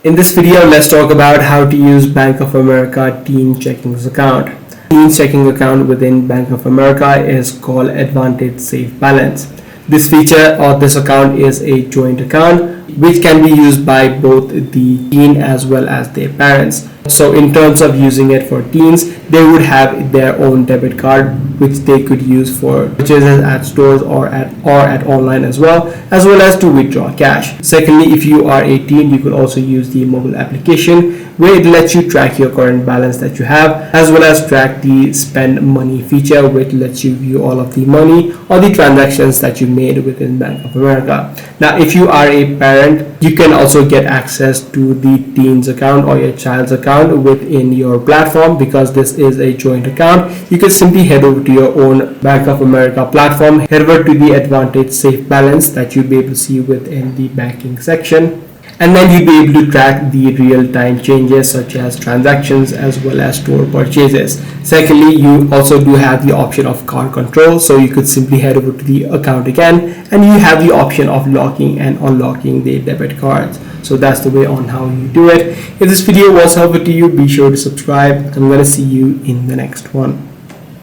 In this video, let's talk about how to use Bank of America Teen Checkings account. Teen checking account within Bank of America is called Advantage Safe Balance. This feature or this account is a joint account which can be used by both the teen as well as their parents. So in terms of using it for teens, they would have their own debit card which they could use for purchases at stores or at online as well as to withdraw cash. Secondly, if you are 18, you could also use the mobile application where it lets you track your current balance that you have, as well as track the spend money feature, which lets you view all of the money or the transactions that you made within Bank of America. Now, if you are a parent, you can also get access to the teen's account or your child's account within your platform. Because this is a joint account, you can simply head over to your own Bank of America platform, head over to the Advantage Safe Balance that you'll be able to see within the banking section, and then you'll be able to track the real-time changes such as transactions as well as store purchases. Secondly, you also do have the option of card control, so you could simply head over to the account again and you have the option of locking and unlocking the debit cards. So that's the way on how you do it. If this video was helpful to you, be sure to subscribe. I'm going to see you in the next one.